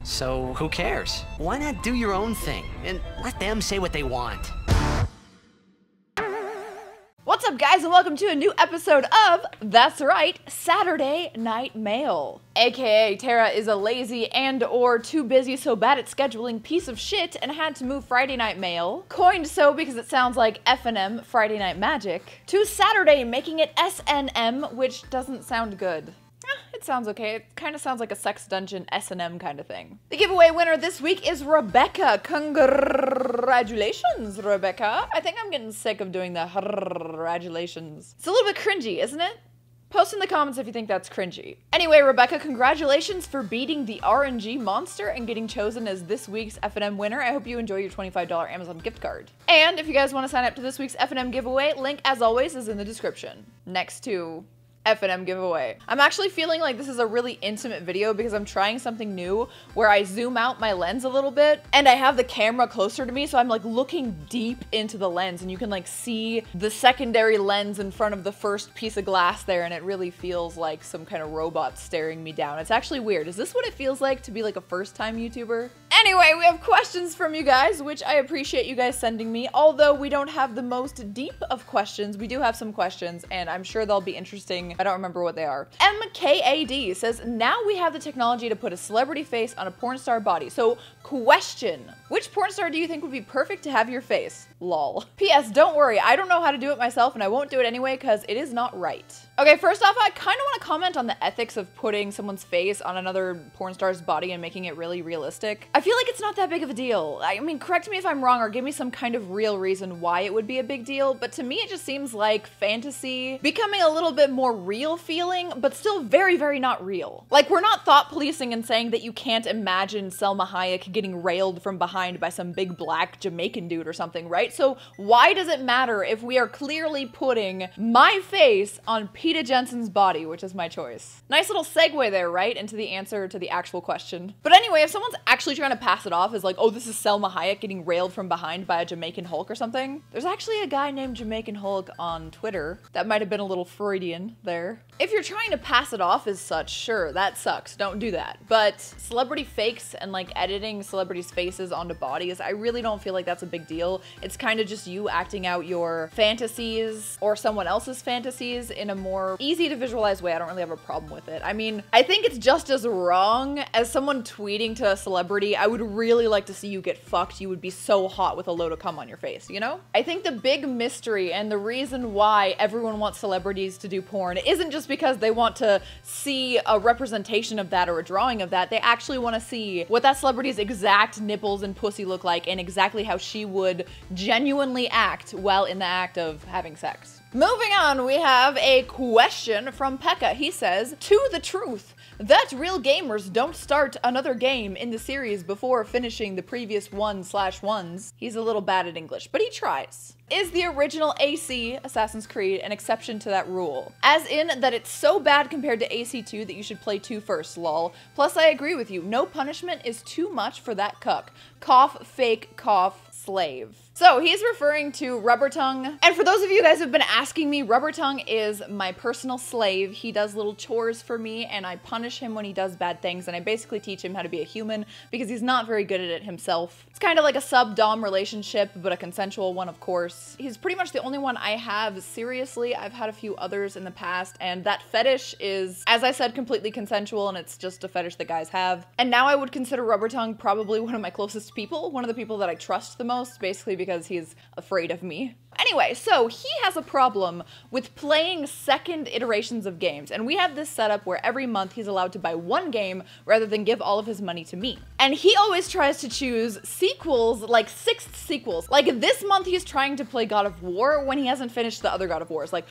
So who cares? Why not do your own thing and let them say what they want? What's up, guys, and welcome to a new episode of, that's right, Saturday Night Mail. AKA Tara is a lazy and or too busy so bad at scheduling piece of shit and had to move Friday Night Mail, coined so because it sounds like F&M, Friday Night Magic, to Saturday, making it SNM, which doesn't sound good. It sounds okay. It kind of sounds like a sex dungeon S&M kind of thing. The giveaway winner this week is Rebecca. Congratulations, Rebecca. I think I'm getting sick of doing the congratulations. It's a little bit cringy, isn't it? Post in the comments if you think that's cringy. Anyway, Rebecca, congratulations for beating the RNG monster and getting chosen as this week's F&M winner. I hope you enjoy your $25 Amazon gift card. And if you guys want to sign up to this week's F&M giveaway, link as always is in the description. Next to F&M giveaway. I'm actually feeling like this is a really intimate video because I'm trying something new where I zoom out my lens a little bit and I have the camera closer to me, so I'm like looking deep into the lens and you can like see the secondary lens in front of the first piece of glass there, and it really feels like some kind of robot staring me down. It's actually weird. Is this what it feels like to be like a first-time YouTuber? Anyway, we have questions from you guys, which I appreciate you guys sending me. Although we don't have the most deep of questions, we do have some questions and I'm sure they'll be interesting. I don't remember what they are. MKAD says, now we have the technology to put a celebrity face on a porn star body. So, question, which porn star do you think would be perfect to have your face? Lol. P.S. Don't worry, I don't know how to do it myself and I won't do it anyway because it is not right. Okay, first off, I kind of want to comment on the ethics of putting someone's face on another porn star's body and making it really realistic. I feel like it's not that big of a deal. I mean, correct me if I'm wrong or give me some kind of real reason why it would be a big deal, but to me it just seems like fantasy becoming a little bit more real feeling, but still very, very not real. Like, we're not thought policing and saying that you can't imagine Selma Hayek getting railed from behind by some big black Jamaican dude or something, right? So why does it matter if we are clearly putting my face on Peta Jensen's body, which is my choice? Nice little segue there, right? Into the answer to the actual question. But anyway, if someone's actually trying to pass it off as like, oh, this is Selma Hayek getting railed from behind by a Jamaican Hulk or something, there's actually a guy named Jamaican Hulk on Twitter. That might have been a little Freudian there. If you're trying to pass it off as such, sure, that sucks. Don't do that. But celebrity fakes and like editing celebrities' faces onto bodies, I really don't feel like that's a big deal. It's kind of just you acting out your fantasies or someone else's fantasies in a more easy to visualize way. I don't really have a problem with it. I mean, I think it's just as wrong as someone tweeting to a celebrity, I would really like to see you get fucked. You would be so hot with a load of cum on your face, you know? I think the big mystery and the reason why everyone wants celebrities to do porn isn't just because they want to see a representation of that or a drawing of that. They actually want to see what that celebrity's exact nipples and pussy look like and exactly how she would genuinely act while in the act of having sex. Moving on, we have a question from Pekka. He says, to the truth, that real gamers don't start another game in the series before finishing the previous 1/1s. He's a little bad at English, but he tries. Is the original AC, Assassin's Creed, an exception to that rule? As in that it's so bad compared to AC2 that you should play 2 first, lol. Plus, I agree with you. No punishment is too much for that cuck. Cough, fake, cough, slave. So he's referring to Rubber Tongue. And for those of you guys who've been asking me, Rubber Tongue is my personal slave. He does little chores for me and I punish him when he does bad things, and I basically teach him how to be a human because he's not very good at it himself. It's kind of like a sub-dom relationship, but a consensual one, of course. He's pretty much the only one I have seriously. I've had a few others in the past, and that fetish is, as I said, completely consensual, and it's just a fetish that guys have. And now I would consider Rubber Tongue probably one of my closest people, one of the people that I trust the most, basically because he's afraid of me. Anyway, so he has a problem with playing second iterations of games, and we have this setup where every month he's allowed to buy one game rather than give all of his money to me. And he always tries to choose sequels, like 6th sequels. Like this month he's trying to play God of War when he hasn't finished the other God of Wars. Like,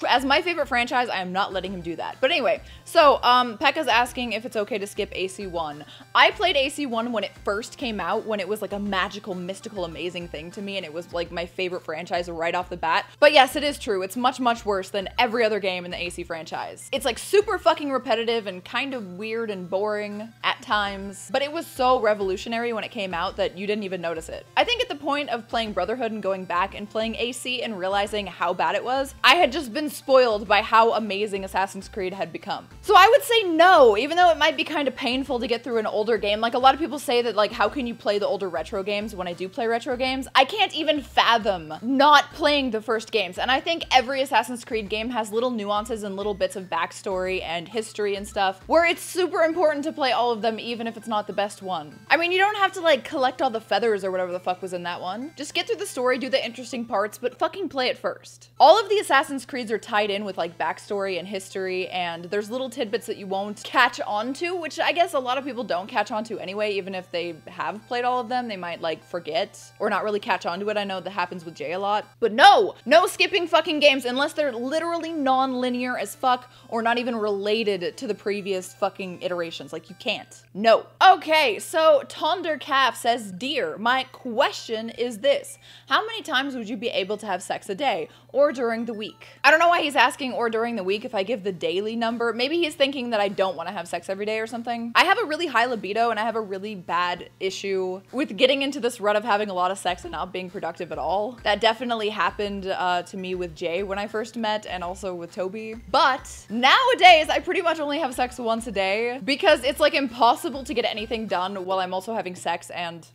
as my favorite franchise, I am not letting him do that. But anyway, so Pekka's asking if it's okay to skip AC1. I played AC1 when it first came out, when it was like a magical, mystical, amazing thing to me, and it was like my favorite franchise franchise right off the bat. But yes, it is true. It's much, much worse than every other game in the AC franchise. It's like super fucking repetitive and kind of weird and boring at times, but it was so revolutionary when it came out that you didn't even notice it. I think at the point of playing Brotherhood and going back and playing AC and realizing how bad it was, I had just been spoiled by how amazing Assassin's Creed had become. So I would say no, even though it might be kind of painful to get through an older game. Like, a lot of people say that, like, how can you play the older retro games? When I do play retro games, I can't even fathom not playing the first games. And I think every Assassin's Creed game has little nuances and little bits of backstory and history and stuff where it's super important to play all of them, even if it's not the best one. I mean, you don't have to like collect all the feathers or whatever the fuck was in that one. Just get through the story, do the interesting parts, but fucking play it first. All of the Assassin's Creeds are tied in with like backstory and history, and there's little tidbits that you won't catch on to, which I guess a lot of people don't catch on to anyway. Even if they have played all of them, they might like forget or not really catch on to it. I know that happens with Jay a lot. But no skipping fucking games unless they're literally non-linear as fuck or not even related to the previous fucking iterations. Like, you can't. No. Okay, so Tondercalf says, "Dear, my question is this. How many times would you be able to have sex a day or during the week?" I don't know why he's asking or during the week if I give the daily number. Maybe he's thinking that I don't want to have sex every day or something. I have a really high libido and I have a really bad issue with getting into this rut of having a lot of sex and not being productive at all. That definitely happened to me with Jay when I first met, and also with Toby. But nowadays, I pretty much only have sex once a day because it's like impossible to get anything done while I'm also having sex and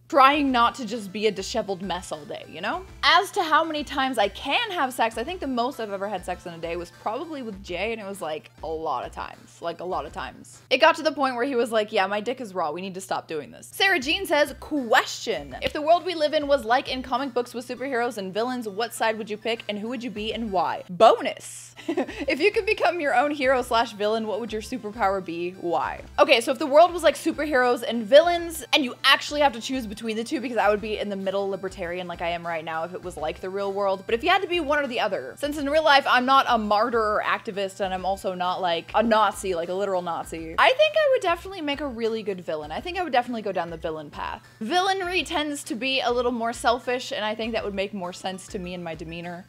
trying not to just be a disheveled mess all day, you know? As to how many times I can have sex, I think the most I've ever had sex in a day was probably with Jay, and it was like a lot of times. Like, a lot of times. It got to the point where he was like, yeah, my dick is raw, we need to stop doing this. Sarah Jean says, question. If the world we live in was like in comic books with superheroes and villains, what side would you pick and who would you be and why? Bonus. If you could become your own hero slash villain, what would your superpower be? Why? Okay, so if the world was like superheroes and villains, and you actually have to choose between the two, because I would be in the middle libertarian like I am right now if it was like the real world. But if you had to be one or the other, since in real life I'm not a martyr or activist, and I'm also not like a Nazi, like a literal Nazi, I think I would definitely make a really good villain. I think I would definitely go down the villain path. Villainry tends to be a little more selfish, and I think that would make more sense to me and my demeanor.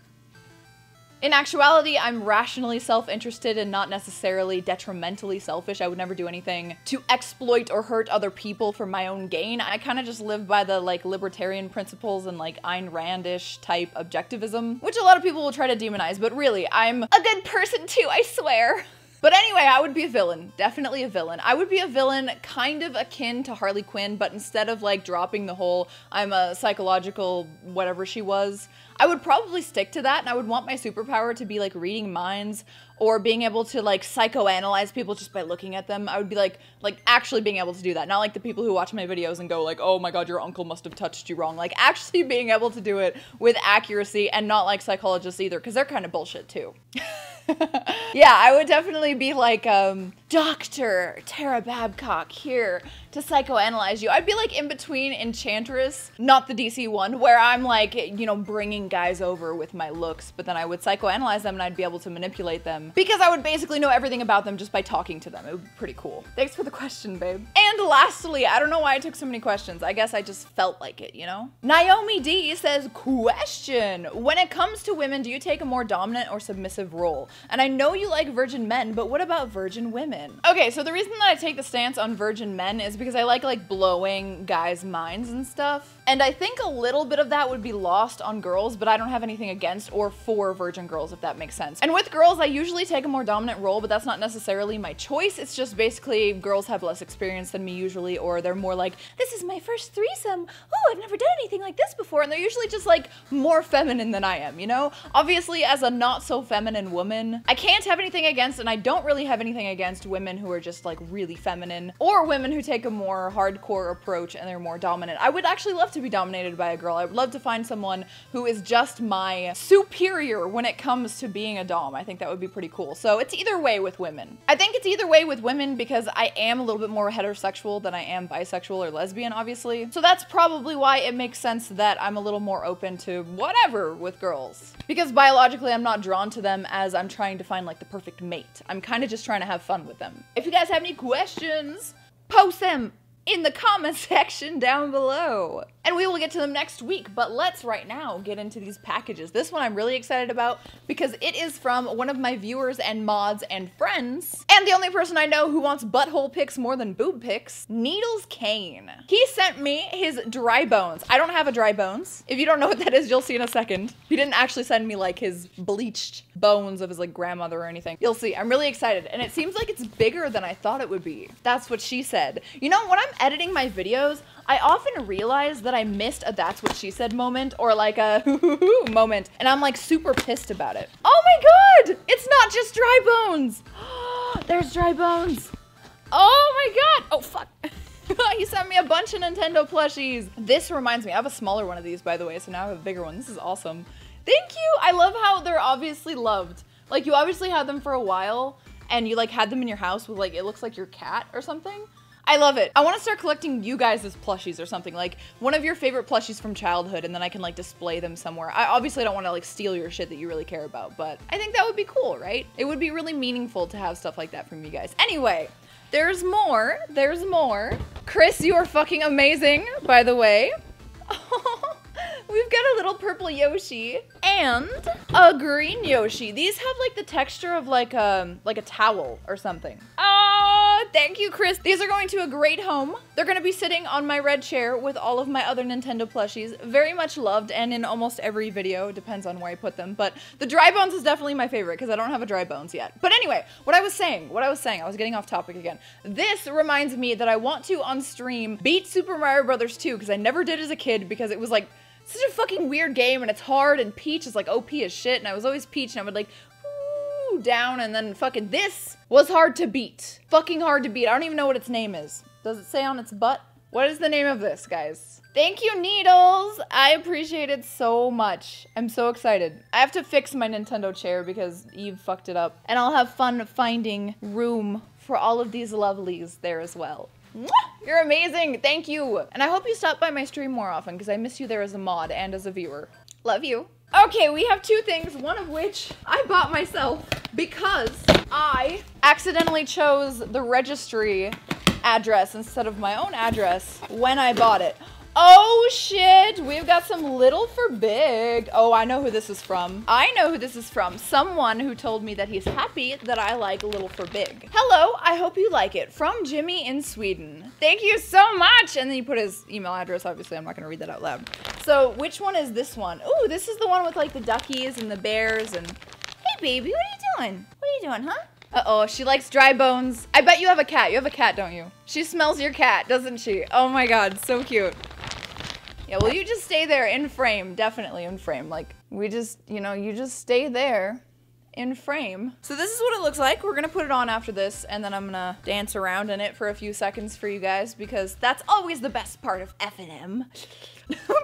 In actuality, I'm rationally self-interested and not necessarily detrimentally selfish. I would never do anything to exploit or hurt other people for my own gain. I kind of just live by the like libertarian principles and like Ayn Rand-ish type objectivism, which a lot of people will try to demonize, but really, I'm a good person too, I swear. But anyway, I would be a villain. Definitely a villain. I would be a villain kind of akin to Harley Quinn, but instead of like dropping the whole I'm a psychological whatever she was, I would probably stick to that, and I would want my superpower to be like reading minds or being able to like psychoanalyze people just by looking at them. I would be like actually being able to do that. Not like the people who watch my videos and go like, oh my god, your uncle must have touched you wrong. Like actually being able to do it with accuracy, and not like psychologists either, because they're kind of bullshit too. Yeah, I would definitely be like, Dr. Tara Babcock here to psychoanalyze you. I'd be like in between Enchantress, not the DC one, where I'm like, you know, bringing guys over with my looks, but then I would psychoanalyze them and I'd be able to manipulate them because I would basically know everything about them just by talking to them. It would be pretty cool. Thanks for the question, babe. And lastly, I don't know why I took so many questions. I guess I just felt like it, you know? Naomi D says, question. When it comes to women, do you take a more dominant or submissive role? And I know you like virgin men, but what about virgin women? Okay, so the reason that I take the stance on virgin men is because I like blowing guys' minds and stuff. And I think a little bit of that would be lost on girls, but I don't have anything against or for virgin girls, if that makes sense. And with girls, I usually take a more dominant role, but that's not necessarily my choice. It's just basically girls have less experience than me usually, or they're more like, this is my first threesome. Oh, I've never done anything like this before. And they're usually just like more feminine than I am, you know? Obviously, as a not so feminine woman, I can't have anything against, and I don't really have anything against women who are just like really feminine, or women who take a more hardcore approach and they're more dominant. I would actually love to be dominated by a girl. I would love to find someone who is just my superior when it comes to being a dom. I think that would be pretty cool. So it's either way with women. I think it's either way with women because I am a little bit more heterosexual than I am bisexual or lesbian, obviously. So that's probably why it makes sense that I'm a little more open to whatever with girls. Because biologically, I'm not drawn to them as I'm trying to find like the perfect mate. I'm kind of just trying to have fun with them. If you guys have any questions, post them in the comment section down below. And we will get to them next week, but let's right now get into these packages. This one I'm really excited about because it is from one of my viewers and mods and friends, and the only person I know who wants butthole pics more than boob pics, Needles Kane. He sent me his dry bones. I don't have a dry bones. If you don't know what that is, you'll see in a second. He didn't actually send me like his bleached bones of his like grandmother or anything. You'll see. I'm really excited, and it seems like it's bigger than I thought it would be. That's what she said. You know, when I'm editing my videos, I often realize that I missed a that's what she said moment or like a hoo moment, and I'm like super pissed about it. Oh my god! It's not just dry bones! There's dry bones! Oh my god! Oh fuck! He sent me a bunch of Nintendo plushies! This reminds me, I have a smaller one of these by the way, so now I have a bigger one. This is awesome. Thank you! I love how they're obviously loved. Like you obviously had them for a while, and you like had them in your house with like, it looks like your cat or something. I love it. I want to start collecting you guys' plushies or something, like one of your favorite plushies from childhood, and then I can like display them somewhere. I obviously don't want to like steal your shit that you really care about, but I think that would be cool, right? It would be really meaningful to have stuff like that from you guys. Anyway, there's more. There's more. Chris, you are fucking amazing, by the way. We've got a little purple Yoshi and a green Yoshi. These have like the texture of like a towel or something. Oh, thank you, Chris. These are going to a great home. They're gonna be sitting on my red chair with all of my other Nintendo plushies. Very much loved and in almost every video. Depends on where I put them. But the dry bones is definitely my favorite because I don't have a dry bones yet. But anyway, what I was saying, I was getting off topic again. This reminds me that I want to on stream beat Super Mario Brothers 2 because I never did as a kid because it was like such a fucking weird game and it's hard and Peach is like OP as shit and I was always Peach and I would like whoo down and then fucking this was hard to beat. Fucking hard to beat. I don't even know what its name is. Does it say on its butt? What is the name of this, guys? Thank you, Needles. I appreciate it so much. I'm so excited. I have to fix my Nintendo chair because Eve fucked it up and I'll have fun finding room for all of these lovelies there as well. You're amazing. Thank you. And I hope you stop by my stream more often because I miss you there as a mod and as a viewer. Love you. Okay, we have two things, one of which I bought myself because I accidentally chose the registry address instead of my own address when I bought it. Oh shit, we've got some Little for Big. Oh, I know who this is from. I know who this is from. Someone who told me that he's happy that I like Little for Big. Hello, I hope you like it. From Jimmy in Sweden. Thank you so much. And then he put his email address. Obviously, I'm not gonna read that out loud. So which one is this one? Ooh, this is the one with like the duckies and the bears and... Hey baby, what are you doing? What are you doing, huh? Uh-oh, she likes dry bones. I bet you have a cat. You have a cat, don't you? She smells your cat, doesn't she? Oh my god, so cute. Yeah, well, you just stay there in frame, definitely in frame. Like, we just, you know, you just stay there in frame. So this is what it looks like. We're gonna put it on after this, and then I'm gonna dance around in it for a few seconds for you guys, because that's always the best part of F&M.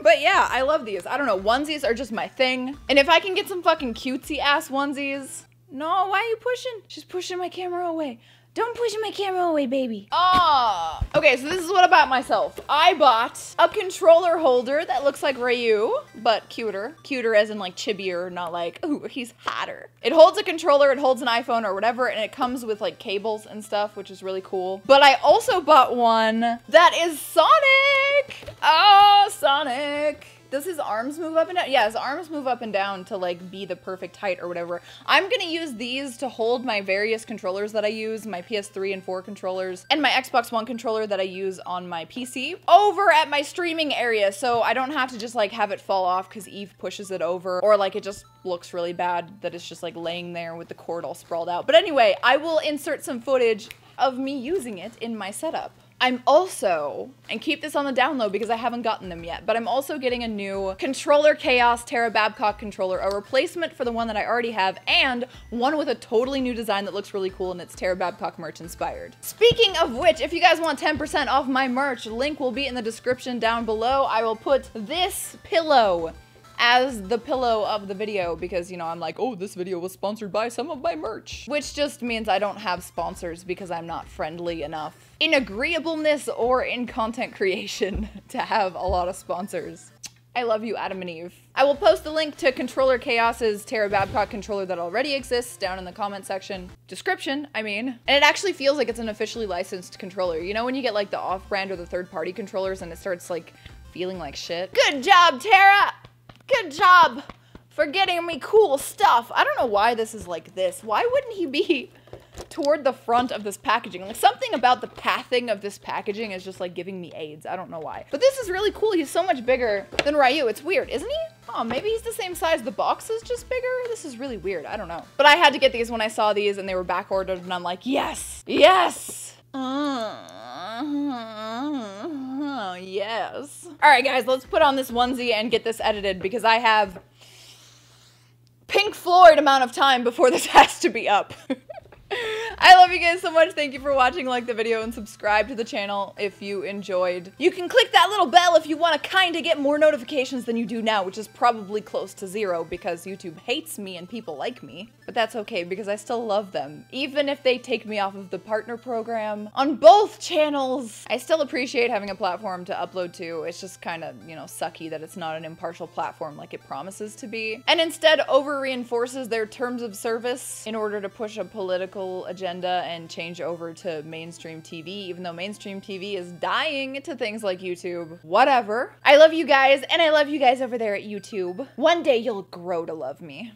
But yeah, I love these. I don't know, onesies are just my thing. And if I can get some fucking cutesy-ass onesies... No, why are you pushing? She's pushing my camera away. Don't push my camera away, baby. Ah. Okay, so this is what I bought myself. I bought a controller holder that looks like Ryu, but cuter. Cuter as in like chibier, not like, ooh, he's hotter. It holds a controller, it holds an iPhone or whatever, and it comes with like cables and stuff, which is really cool. But I also bought one that is Sonic. Oh, Sonic. Does his arms move up and down? Yeah, his arms move up and down to like be the perfect height or whatever. I'm gonna use these to hold my various controllers that I use, my PS3 and 4 controllers, and my Xbox One controller that I use on my PC over at my streaming area, so I don't have to just like have it fall off because Eve pushes it over, or like it just looks really bad that it's just like laying there with the cord all sprawled out. But anyway, I will insert some footage of me using it in my setup. I'm also, and keep this on the down low because I haven't gotten them yet, but I'm also getting a new Controller Chaos Tara Babcock controller, a replacement for the one that I already have, and one with a totally new design that looks really cool, and it's Tara Babcock merch inspired. Speaking of which, if you guys want 10% off my merch, link will be in the description down below. I will put this pillow as the pillow of the video because, you know, I'm like, oh, this video was sponsored by some of my merch. Which just means I don't have sponsors because I'm not friendly enough in agreeableness or in content creation to have a lot of sponsors. I love you, Adam and Eve. I will post the link to Controller Chaos's Tara Babcock controller that already exists down in the comment section. Description, I mean. And it actually feels like it's an officially licensed controller. You know when you get like the off-brand or the third-party controllers and it starts like feeling like shit? Good job, Tara! Good job for getting me cool stuff. I don't know why this is like this. Why wouldn't he be toward the front of this packaging? Like something about the pathing of this packaging is just like giving me AIDS. I don't know why. But this is really cool. He's so much bigger than Ryu. It's weird, isn't he? Oh, maybe he's the same size. The box is just bigger. This is really weird. I don't know. But I had to get these when I saw these and they were back ordered and I'm like, yes, yes. Yes. All right, guys, let's put on this onesie and get this edited because I have Pink Floyd amount of time before this has to be up. I love you guys so much. Thank you for watching. Like the video and subscribe to the channel if you enjoyed. You can click that little bell if you want to kind of get more notifications than you do now, which is probably close to 0 because YouTube hates me and people like me. But that's okay because I still love them. Even if they take me off of the partner program on both channels, I still appreciate having a platform to upload to. It's just kind of, you know, sucky that it's not an impartial platform like it promises to be. And instead over-reinforces their terms of service in order to push a political agenda and change over to mainstream TV, even though mainstream TV is dying to things like YouTube. Whatever. I love you guys, and I love you guys over there at YouTube. One day you'll grow to love me.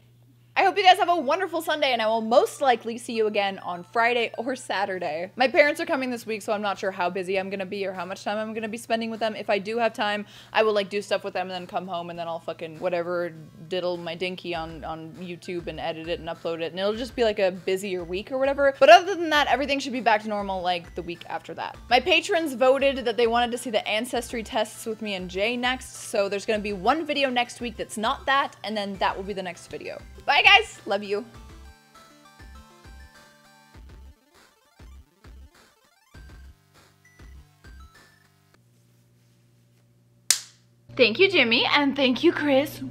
I hope you guys have a wonderful Sunday, and I will most likely see you again on Friday or Saturday. My parents are coming this week, so I'm not sure how busy I'm gonna be or how much time I'm gonna be spending with them. If I do have time, I will like do stuff with them and then come home and then I'll fucking whatever diddle my dinky on YouTube and edit it and upload it, and it'll just be like a busier week or whatever. But other than that, everything should be back to normal like the week after that. My patrons voted that they wanted to see the ancestry tests with me and Jay next, so there's gonna be one video next week that's not that, and then that will be the next video. Bye guys, love you. Thank you, Jimmy, and thank you, Chris.